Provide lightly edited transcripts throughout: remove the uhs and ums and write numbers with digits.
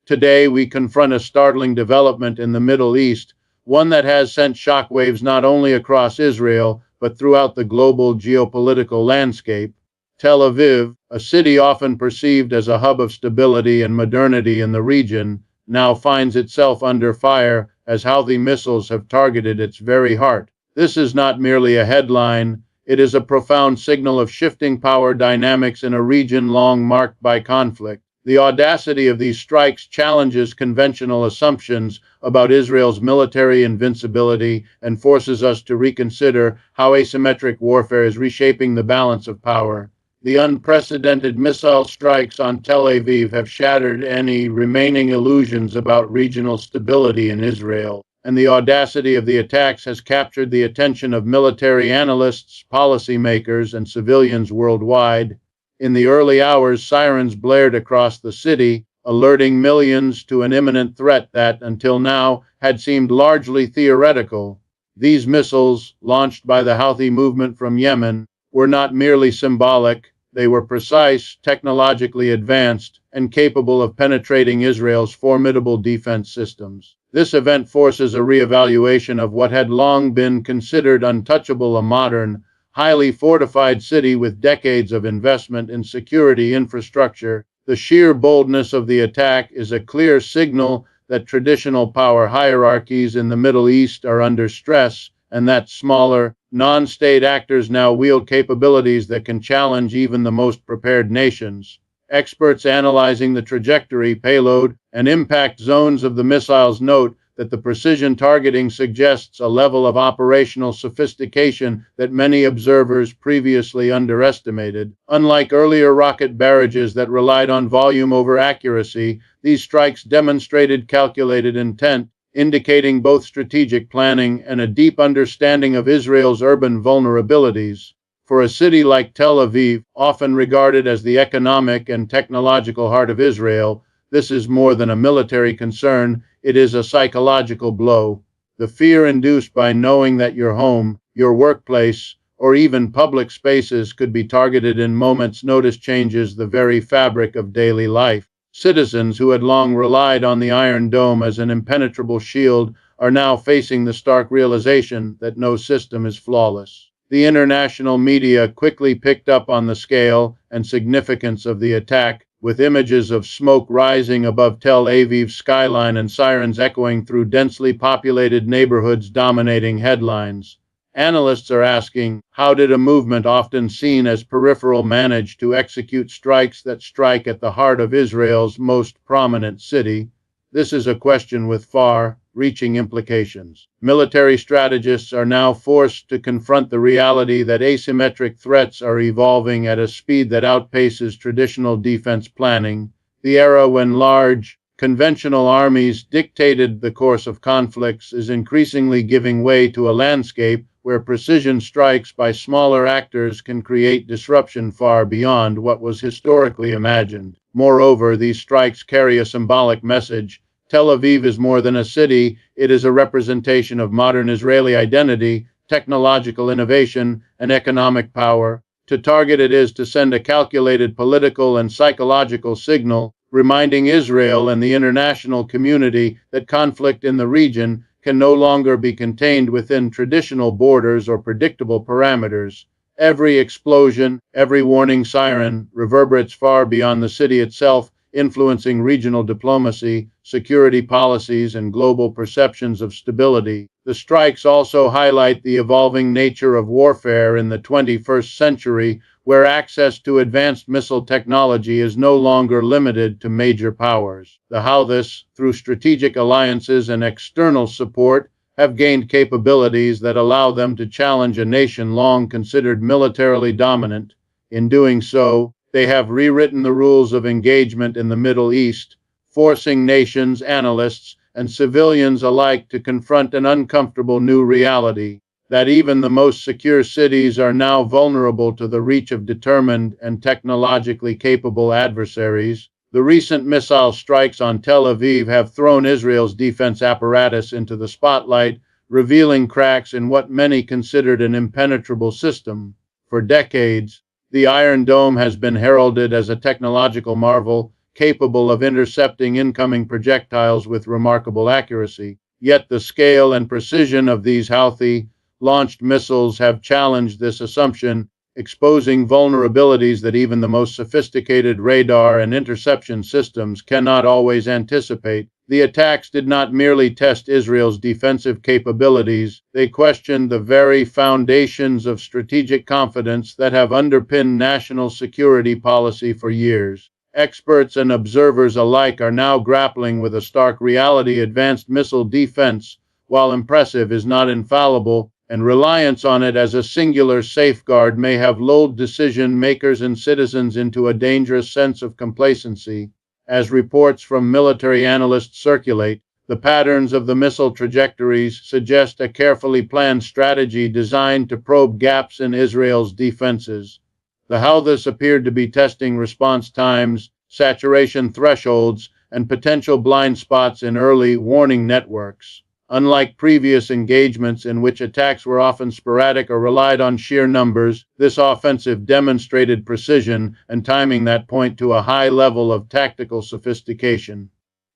Today, we confront a startling development in the Middle East, one that has sent shockwaves not only across Israel, but throughout the global geopolitical landscape. Tel Aviv, a city often perceived as a hub of stability and modernity in the region, now finds itself under fire as Houthi missiles have targeted its very heart. This is not merely a headline, it is a profound signal of shifting power dynamics in a region long marked by conflict. The audacity of these strikes challenges conventional assumptions about Israel's military invincibility and forces us to reconsider how asymmetric warfare is reshaping the balance of power. The unprecedented missile strikes on Tel Aviv have shattered any remaining illusions about regional stability in Israel, and the audacity of the attacks has captured the attention of military analysts, policymakers, and civilians worldwide. In the early hours, sirens blared across the city, alerting millions to an imminent threat that, until now, had seemed largely theoretical. These missiles, launched by the Houthi movement from Yemen, were not merely symbolic, they were precise, technologically advanced, and capable of penetrating Israel's formidable defense systems. This event forces a reevaluation of what had long been considered untouchable: a modern, highly fortified city with decades of investment in security infrastructure. The sheer boldness of the attack is a clear signal that traditional power hierarchies in the Middle East are under stress, and that smaller, non-state actors now wield capabilities that can challenge even the most prepared nations. Experts analyzing the trajectory, payload, and impact zones of the missiles note that the precision targeting suggests a level of operational sophistication that many observers previously underestimated. Unlike earlier rocket barrages that relied on volume over accuracy, these strikes demonstrated calculated intent, indicating both strategic planning and a deep understanding of Israel's urban vulnerabilities. For a city like Tel Aviv, often regarded as the economic and technological heart of Israel, this is more than a military concern, it is a psychological blow. The fear induced by knowing that your home, your workplace, or even public spaces could be targeted in moments' notice changes the very fabric of daily life. Citizens who had long relied on the Iron Dome as an impenetrable shield are now facing the stark realization that no system is flawless. The international media quickly picked up on the scale and significance of the attack, with images of smoke rising above Tel Aviv's skyline and sirens echoing through densely populated neighborhoods dominating headlines. Analysts are asking, how did a movement often seen as peripheral manage to execute strikes that strike at the heart of Israel's most prominent city? This is a question with far-reaching implications. Military strategists are now forced to confront the reality that asymmetric threats are evolving at a speed that outpaces traditional defense planning. The era when large, conventional armies dictated the course of conflicts is increasingly giving way to a landscape where precision strikes by smaller actors can create disruption far beyond what was historically imagined. Moreover, these strikes carry a symbolic message. Tel Aviv is more than a city, it is a representation of modern Israeli identity, technological innovation, and economic power. To target it is to send a calculated political and psychological signal, reminding Israel and the international community that conflict in the region can no longer be contained within traditional borders or predictable parameters. Every explosion, every warning siren reverberates far beyond the city itself, influencing regional diplomacy, security policies, and global perceptions of stability. The strikes also highlight the evolving nature of warfare in the 21st century, where access to advanced missile technology is no longer limited to major powers. The Houthis, through strategic alliances and external support, have gained capabilities that allow them to challenge a nation long considered militarily dominant. In doing so, they have rewritten the rules of engagement in the Middle East, forcing nations, analysts, and civilians alike to confront an uncomfortable new reality: that even the most secure cities are now vulnerable to the reach of determined and technologically capable adversaries. The recent missile strikes on Tel Aviv have thrown Israel's defense apparatus into the spotlight, revealing cracks in what many considered an impenetrable system. For decades, the Iron Dome has been heralded as a technological marvel, capable of intercepting incoming projectiles with remarkable accuracy. Yet the scale and precision of these Houthi launched missiles have challenged this assumption, exposing vulnerabilities that even the most sophisticated radar and interception systems cannot always anticipate. The attacks did not merely test Israel's defensive capabilities, they questioned the very foundations of strategic confidence that have underpinned national security policy for years. Experts and observers alike are now grappling with a stark reality: advanced missile defense, while impressive, is not infallible, and reliance on it as a singular safeguard may have lulled decision makers and citizens into a dangerous sense of complacency. As reports from military analysts circulate, the patterns of the missile trajectories suggest a carefully planned strategy designed to probe gaps in Israel's defenses. The Houthis appeared to be testing response times, saturation thresholds, and potential blind spots in early warning networks. Unlike previous engagements in which attacks were often sporadic or relied on sheer numbers, this offensive demonstrated precision and timing that point to a high level of tactical sophistication.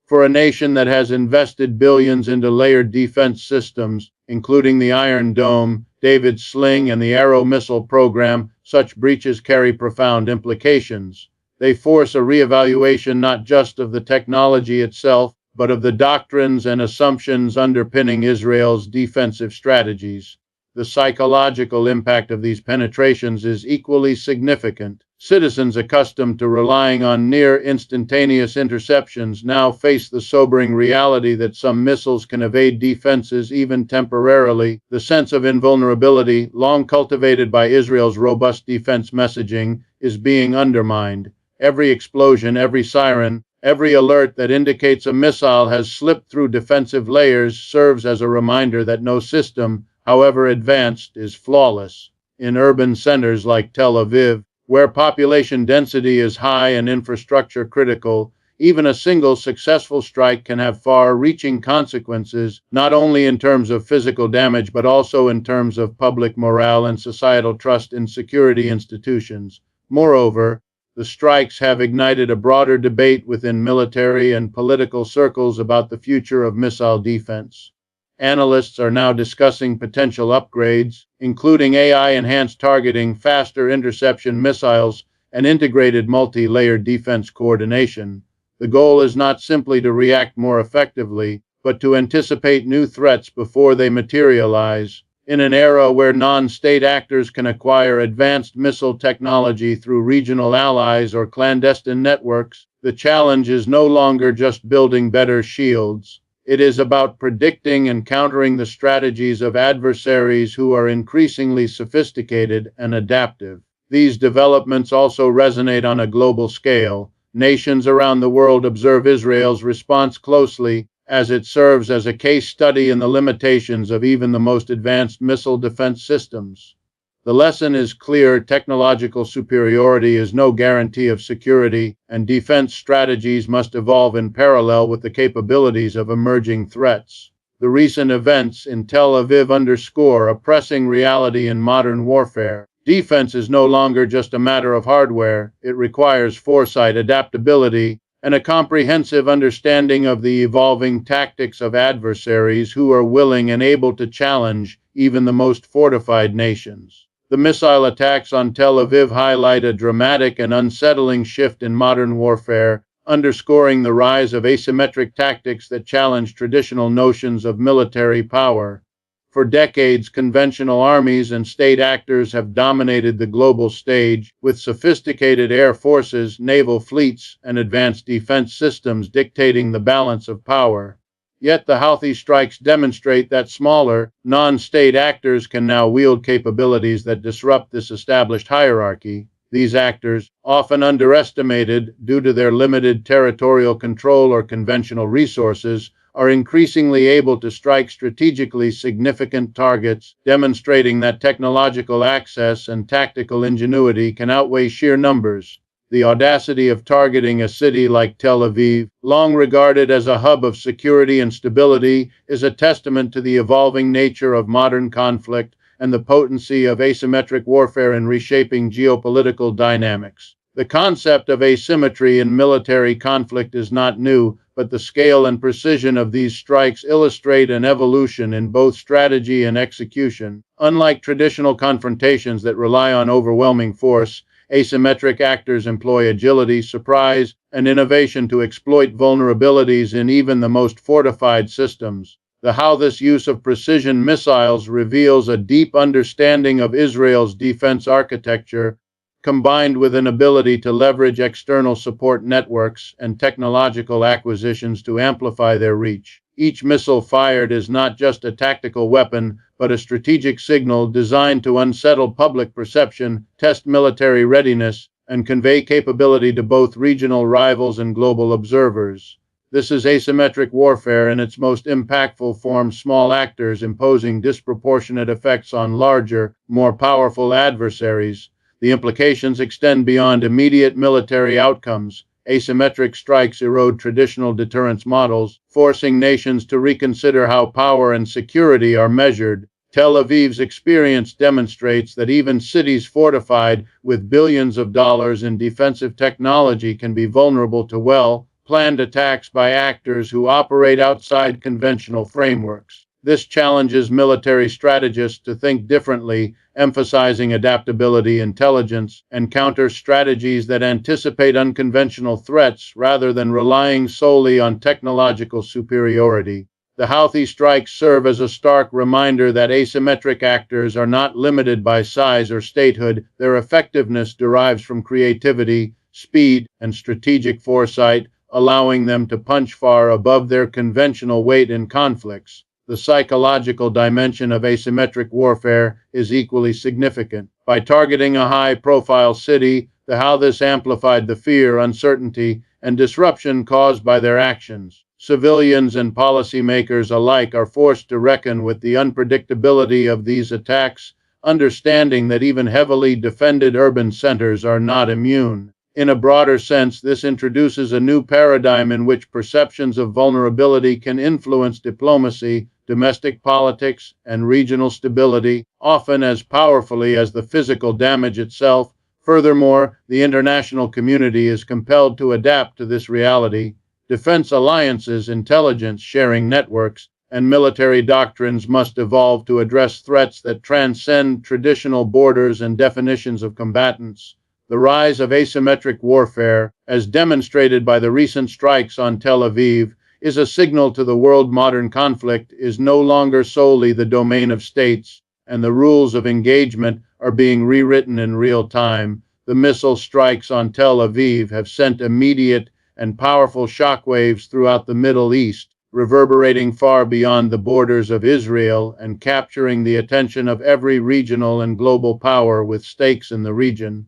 For a nation that has invested billions into layered defense systems, including the Iron Dome, David's Sling, and the Arrow missile program, such breaches carry profound implications. They force a reevaluation not just of the technology itself, but of the doctrines and assumptions underpinning Israel's defensive strategies. The psychological impact of these penetrations is equally significant. Citizens accustomed to relying on near instantaneous interceptions now face the sobering reality that some missiles can evade defenses even temporarily. The sense of invulnerability, long cultivated by Israel's robust defense messaging, is being undermined. Every explosion, every siren, every alert that indicates a missile has slipped through defensive layers serves as a reminder that no system, however advanced, is flawless. In urban centers like Tel Aviv, where population density is high and infrastructure critical, even a single successful strike can have far-reaching consequences, not only in terms of physical damage but also in terms of public morale and societal trust in security institutions. Moreover, the strikes have ignited a broader debate within military and political circles about the future of missile defense. Analysts are now discussing potential upgrades, including AI-enhanced targeting, faster interception missiles, and integrated multi-layered defense coordination. The goal is not simply to react more effectively, but to anticipate new threats before they materialize. In an era where non-state actors can acquire advanced missile technology through regional allies or clandestine networks, the challenge is no longer just building better shields. It is about predicting and countering the strategies of adversaries who are increasingly sophisticated and adaptive. These developments also resonate on a global scale. Nations around the world observe Israel's response closely, as it serves as a case study in the limitations of even the most advanced missile defense systems. The lesson is clear: technological superiority is no guarantee of security, and defense strategies must evolve in parallel with the capabilities of emerging threats. The recent events in Tel Aviv underscore a pressing reality in modern warfare. Defense is no longer just a matter of hardware; it requires foresight, adaptability, and a comprehensive understanding of the evolving tactics of adversaries who are willing and able to challenge even the most fortified nations. The missile attacks on Tel Aviv highlight a dramatic and unsettling shift in modern warfare, underscoring the rise of asymmetric tactics that challenge traditional notions of military power. For decades, conventional armies and state actors have dominated the global stage, with sophisticated air forces, naval fleets, and advanced defense systems dictating the balance of power. Yet the Houthi strikes demonstrate that smaller, non-state actors can now wield capabilities that disrupt this established hierarchy. These actors, often underestimated due to their limited territorial control or conventional resources, are increasingly able to strike strategically significant targets, demonstrating that technological access and tactical ingenuity can outweigh sheer numbers. The audacity of targeting a city like Tel Aviv, long regarded as a hub of security and stability, is a testament to the evolving nature of modern conflict and the potency of asymmetric warfare in reshaping geopolitical dynamics. The concept of asymmetry in military conflict is not new, but the scale and precision of these strikes illustrate an evolution in both strategy and execution. Unlike traditional confrontations that rely on overwhelming force, asymmetric actors employ agility, surprise, and innovation to exploit vulnerabilities in even the most fortified systems. How this use of precision missiles reveals a deep understanding of Israel's defense architecture, combined with an ability to leverage external support networks and technological acquisitions to amplify their reach. Each missile fired is not just a tactical weapon, but a strategic signal designed to unsettle public perception, test military readiness, and convey capability to both regional rivals and global observers. This is asymmetric warfare in its most impactful form, small actors imposing disproportionate effects on larger, more powerful adversaries. The implications extend beyond immediate military outcomes. Asymmetric strikes erode traditional deterrence models, forcing nations to reconsider how power and security are measured. Tel Aviv's experience demonstrates that even cities fortified with billions of dollars in defensive technology can be vulnerable to well-planned attacks by actors who operate outside conventional frameworks. This challenges military strategists to think differently, emphasizing adaptability, intelligence, and counter strategies that anticipate unconventional threats rather than relying solely on technological superiority. The Houthi strikes serve as a stark reminder that asymmetric actors are not limited by size or statehood. Their effectiveness derives from creativity, speed, and strategic foresight, allowing them to punch far above their conventional weight in conflicts. The psychological dimension of asymmetric warfare is equally significant. By targeting a high-profile city, how this amplified the fear, uncertainty, and disruption caused by their actions. Civilians and policymakers alike are forced to reckon with the unpredictability of these attacks, understanding that even heavily defended urban centers are not immune. In a broader sense, this introduces a new paradigm in which perceptions of vulnerability can influence diplomacy, domestic politics, and regional stability, often as powerfully as the physical damage itself. Furthermore, the international community is compelled to adapt to this reality. Defense alliances, intelligence sharing networks, and military doctrines must evolve to address threats that transcend traditional borders and definitions of combatants. The rise of asymmetric warfare, as demonstrated by the recent strikes on Tel Aviv, is a signal to the world modern conflict is no longer solely the domain of states, and the rules of engagement are being rewritten in real time. The missile strikes on Tel Aviv have sent immediate and powerful shockwaves throughout the Middle East, reverberating far beyond the borders of Israel and capturing the attention of every regional and global power with stakes in the region.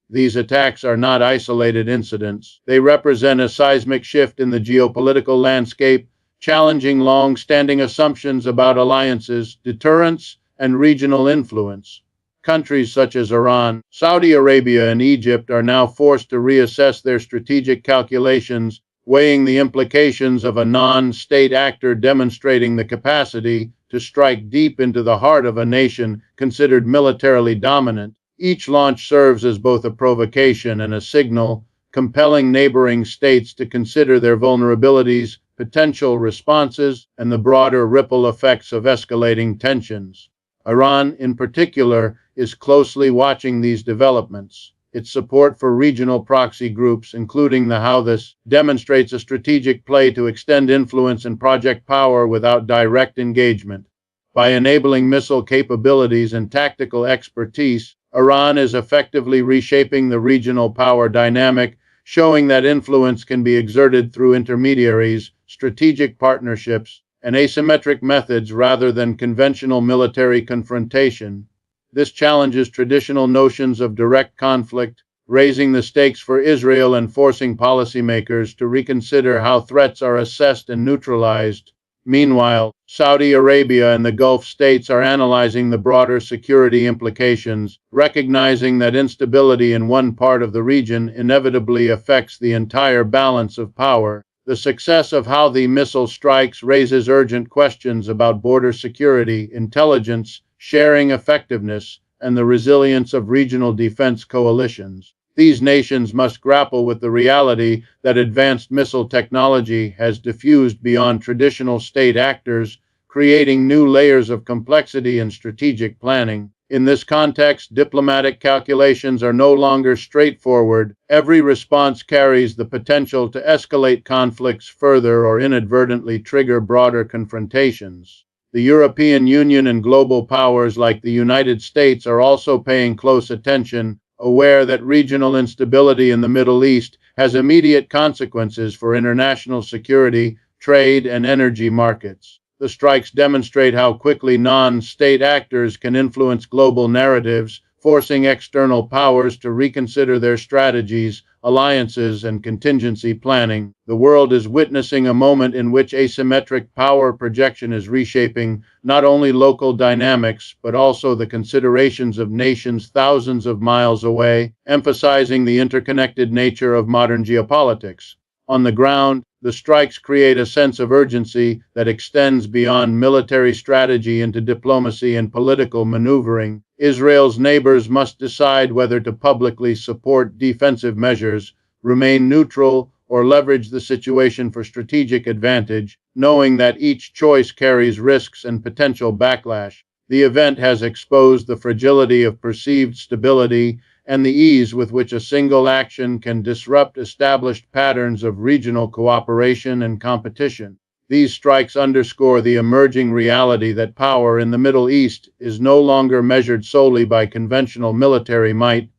These attacks are not isolated incidents. They represent a seismic shift in the geopolitical landscape, challenging long-standing assumptions about alliances, deterrence, and regional influence. Countries such as Iran, Saudi Arabia, and Egypt are now forced to reassess their strategic calculations, weighing the implications of a non-state actor demonstrating the capacity to strike deep into the heart of a nation considered militarily dominant. Each launch serves as both a provocation and a signal, compelling neighboring states to consider their vulnerabilities, potential responses, and the broader ripple effects of escalating tensions. Iran, in particular, is closely watching these developments. Its support for regional proxy groups, including the Houthis, demonstrates a strategic play to extend influence and project power without direct engagement. By enabling missile capabilities and tactical expertise, Iran is effectively reshaping the regional power dynamic, showing that influence can be exerted through intermediaries, strategic partnerships, and asymmetric methods rather than conventional military confrontation. This challenges traditional notions of direct conflict, raising the stakes for Israel and forcing policymakers to reconsider how threats are assessed and neutralized. Meanwhile, Saudi Arabia and the Gulf states are analyzing the broader security implications, recognizing that instability in one part of the region inevitably affects the entire balance of power. The success of Houthi missile strikes raises urgent questions about border security, intelligence, sharing effectiveness, and the resilience of regional defense coalitions. These nations must grapple with the reality that advanced missile technology has diffused beyond traditional state actors, creating new layers of complexity and strategic planning. In this context, diplomatic calculations are no longer straightforward. Every response carries the potential to escalate conflicts further or inadvertently trigger broader confrontations. The European Union and global powers like the United States are also paying close attention, aware that regional instability in the Middle East has immediate consequences for international security, trade, and energy markets. The strikes demonstrate how quickly non-state actors can influence global narratives, forcing external powers to reconsider their strategies, alliances, and contingency planning. The world is witnessing a moment in which asymmetric power projection is reshaping not only local dynamics, but also the considerations of nations thousands of miles away, emphasizing the interconnected nature of modern geopolitics. On the ground, the strikes create a sense of urgency that extends beyond military strategy into diplomacy and political maneuvering. Israel's neighbors must decide whether to publicly support defensive measures, remain neutral, or leverage the situation for strategic advantage, knowing that each choice carries risks and potential backlash. The event has exposed the fragility of perceived stability and the ease with which a single action can disrupt established patterns of regional cooperation and competition. These strikes underscore the emerging reality that power in the Middle East is no longer measured solely by conventional military might.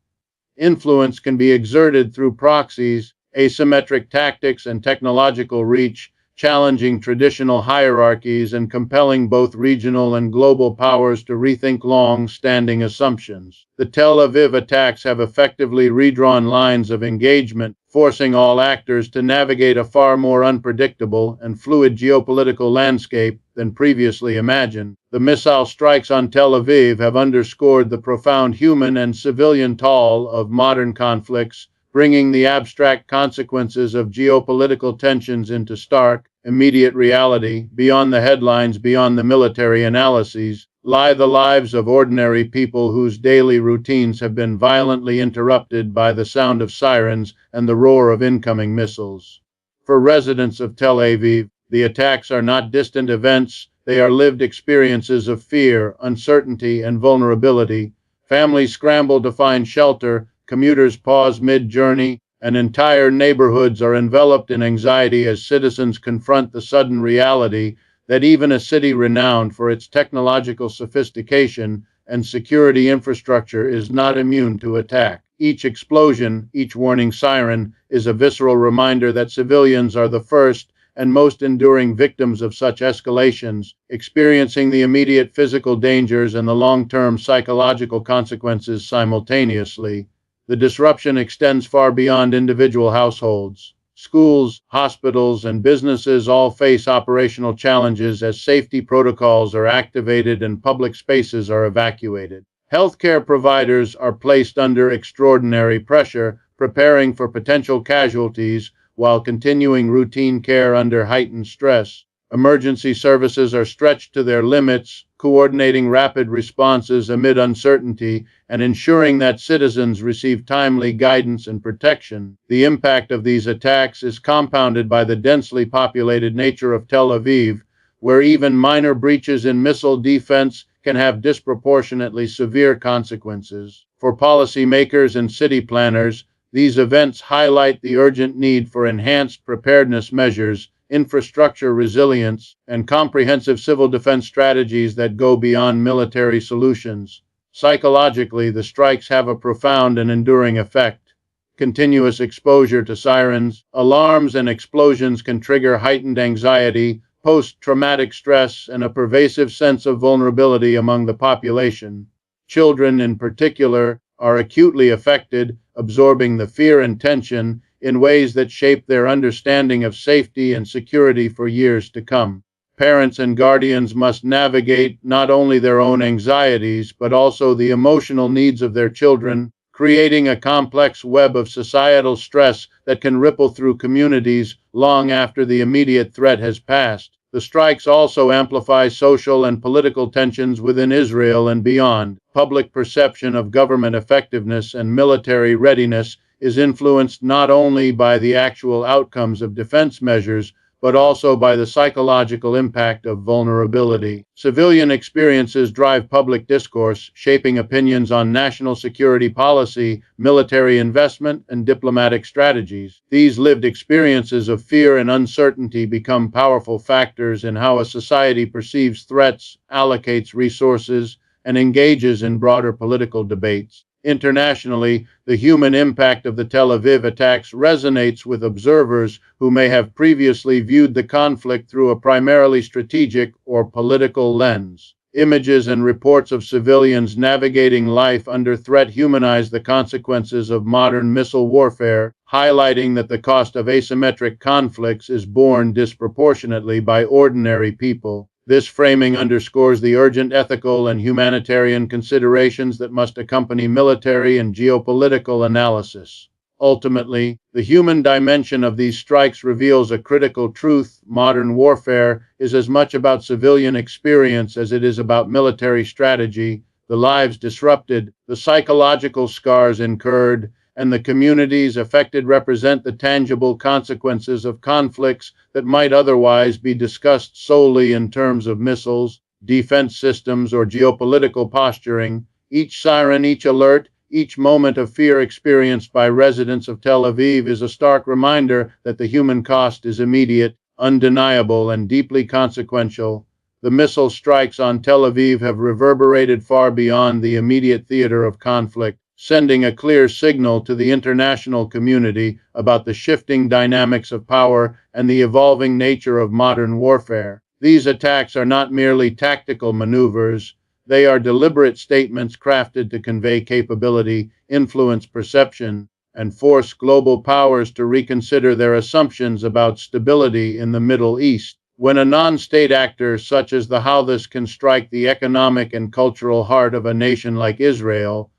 Influence can be exerted through proxies, asymmetric tactics, and technological reach, challenging traditional hierarchies and compelling both regional and global powers to rethink long-standing assumptions. The Tel Aviv attacks have effectively redrawn lines of engagement, forcing all actors to navigate a far more unpredictable and fluid geopolitical landscape than previously imagined. The missile strikes on Tel Aviv have underscored the profound human and civilian toll of modern conflicts, bringing the abstract consequences of geopolitical tensions into stark, immediate reality. Beyond the headlines, beyond the military analyses, lie the lives of ordinary people whose daily routines have been violently interrupted by the sound of sirens and the roar of incoming missiles. For residents of Tel Aviv, the attacks are not distant events, they are lived experiences of fear, uncertainty, and vulnerability. Families scramble to find shelter, commuters pause mid-journey, and entire neighborhoods are enveloped in anxiety as citizens confront the sudden reality that even a city renowned for its technological sophistication and security infrastructure is not immune to attack. Each explosion, each warning siren, is a visceral reminder that civilians are the first and most enduring victims of such escalations, experiencing the immediate physical dangers and the long-term psychological consequences simultaneously. The disruption extends far beyond individual households. Schools, hospitals, and businesses all face operational challenges as safety protocols are activated and public spaces are evacuated. Healthcare providers are placed under extraordinary pressure, preparing for potential casualties while continuing routine care under heightened stress. Emergency services are stretched to their limits, coordinating rapid responses amid uncertainty and ensuring that citizens receive timely guidance and protection. The impact of these attacks is compounded by the densely populated nature of Tel Aviv, where even minor breaches in missile defense can have disproportionately severe consequences. For policymakers and city planners, these events highlight the urgent need for enhanced preparedness measures, infrastructure resilience, and comprehensive civil defense strategies that go beyond military solutions. Psychologically, the strikes have a profound and enduring effect. Continuous exposure to sirens, alarms, and explosions can trigger heightened anxiety, post-traumatic stress, and a pervasive sense of vulnerability among the population. Children, in particular, are acutely affected, absorbing the fear and tension in ways that shape their understanding of safety and security for years to come. Parents and guardians must navigate not only their own anxieties, but also the emotional needs of their children, creating a complex web of societal stress that can ripple through communities long after the immediate threat has passed. The strikes also amplify social and political tensions within Israel and beyond. Public perception of government effectiveness and military readiness is influenced not only by the actual outcomes of defense measures, but also by the psychological impact of vulnerability. Civilian experiences drive public discourse, shaping opinions on national security policy, military investment, and diplomatic strategies. These lived experiences of fear and uncertainty become powerful factors in how a society perceives threats, allocates resources, and engages in broader political debates. Internationally, the human impact of the Tel Aviv attacks resonates with observers who may have previously viewed the conflict through a primarily strategic or political lens. Images and reports of civilians navigating life under threat humanize the consequences of modern missile warfare, highlighting that the cost of asymmetric conflicts is borne disproportionately by ordinary people. This framing underscores the urgent ethical and humanitarian considerations that must accompany military and geopolitical analysis. Ultimately, the human dimension of these strikes reveals a critical truth: modern warfare is as much about civilian experience as it is about military strategy. The lives disrupted, the psychological scars incurred, and the communities affected represent the tangible consequences of conflicts that might otherwise be discussed solely in terms of missiles, defense systems, or geopolitical posturing. Each siren, each alert, each moment of fear experienced by residents of Tel Aviv is a stark reminder that the human cost is immediate, undeniable, and deeply consequential. The missile strikes on Tel Aviv have reverberated far beyond the immediate theater of conflict, sending a clear signal to the international community about the shifting dynamics of power and the evolving nature of modern warfare. These attacks are not merely tactical maneuvers, they are deliberate statements crafted to convey capability, influence perception, and force global powers to reconsider their assumptions about stability in the Middle East. When a non-state actor such as the Houthis can strike the economic and cultural heart of a nation like Israel,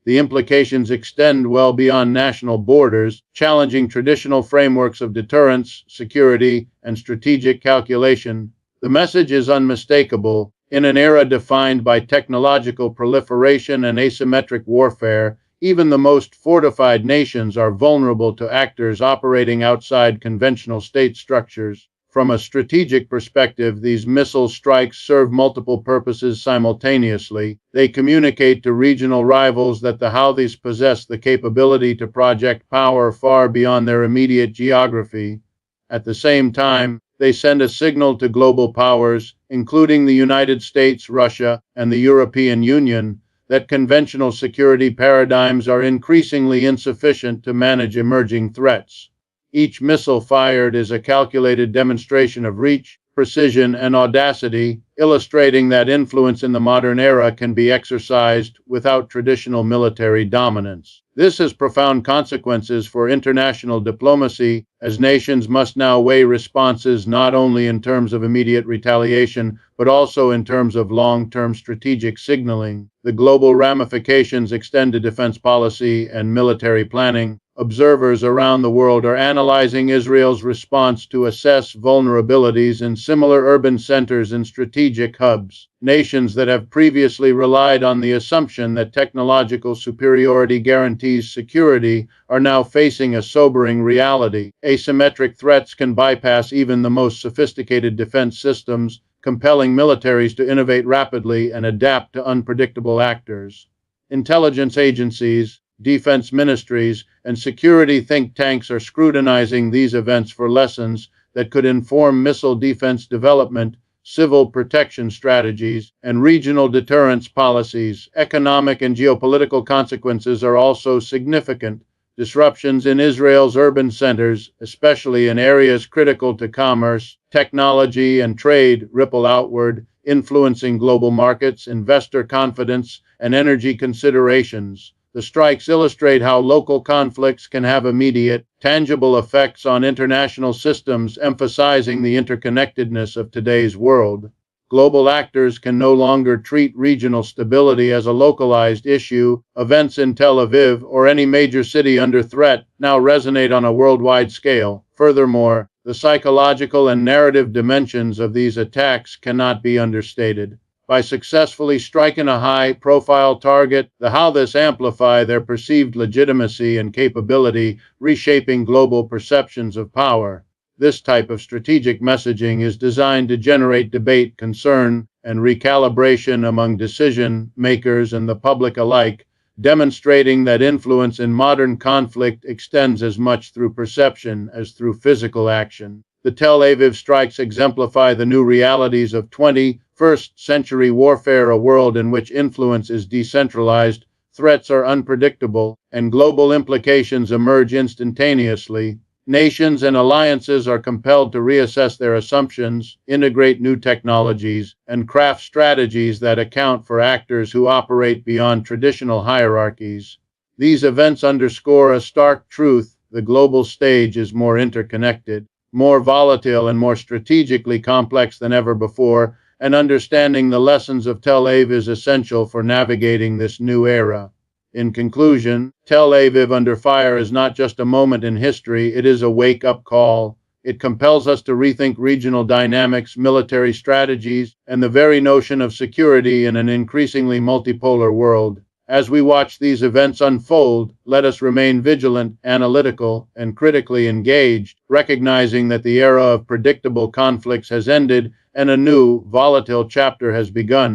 the implications extend well beyond national borders, challenging traditional frameworks of deterrence, security, and strategic calculation. The message is unmistakable. In an era defined by technological proliferation and asymmetric warfare, even the most fortified nations are vulnerable to actors operating outside conventional state structures. From a strategic perspective, these missile strikes serve multiple purposes simultaneously. They communicate to regional rivals that the Houthis possess the capability to project power far beyond their immediate geography. At the same time, they send a signal to global powers, including the United States, Russia, and the European Union, that conventional security paradigms are increasingly insufficient to manage emerging threats. Each missile fired is a calculated demonstration of reach, precision, and audacity, illustrating that influence in the modern era can be exercised without traditional military dominance. This has profound consequences for international diplomacy, as nations must now weigh responses not only in terms of immediate retaliation, but also in terms of long-term strategic signaling. The global ramifications extend to defense policy and military planning. Observers around the world are analyzing Israel's response to assess vulnerabilities in similar urban centers and strategic hubs. Nations that have previously relied on the assumption that technological superiority guarantees security are now facing a sobering reality. Asymmetric threats can bypass even the most sophisticated defense systems, compelling militaries to innovate rapidly and adapt to unpredictable actors. Intelligence agencies, defense ministries, and security think tanks are scrutinizing these events for lessons that could inform missile defense development, civil protection strategies, and regional deterrence policies. Economic and geopolitical consequences are also significant. Disruptions in Israel's urban centers, especially in areas critical to commerce, technology, and trade, ripple outward, influencing global markets, investor confidence, and energy considerations. The strikes illustrate how local conflicts can have immediate, tangible effects on international systems, emphasizing the interconnectedness of today's world. Global actors can no longer treat regional stability as a localized issue. Events in Tel Aviv or any major city under threat now resonate on a worldwide scale. Furthermore, the psychological and narrative dimensions of these attacks cannot be understated. by successfully striking a high-profile target, how this amplify their perceived legitimacy and capability, reshaping global perceptions of power. This type of strategic messaging is designed to generate debate, concern, and recalibration among decision makers and the public alike, demonstrating that influence in modern conflict extends as much through perception as through physical action. The Tel Aviv strikes exemplify the new realities of 21st century warfare, a world in which influence is decentralized, threats are unpredictable, and global implications emerge instantaneously. Nations and alliances are compelled to reassess their assumptions, integrate new technologies, and craft strategies that account for actors who operate beyond traditional hierarchies. These events underscore a stark truth: the global stage is more interconnected, more volatile, and more strategically complex than ever before, and understanding the lessons of Tel Aviv is essential for navigating this new era. In conclusion, Tel Aviv Under Fire is not just a moment in history, it is a wake-up call. It compels us to rethink regional dynamics, military strategies, and the very notion of security in an increasingly multipolar world. As we watch these events unfold, let us remain vigilant, analytical, and critically engaged, recognizing that the era of predictable conflicts has ended and a new, volatile chapter has begun.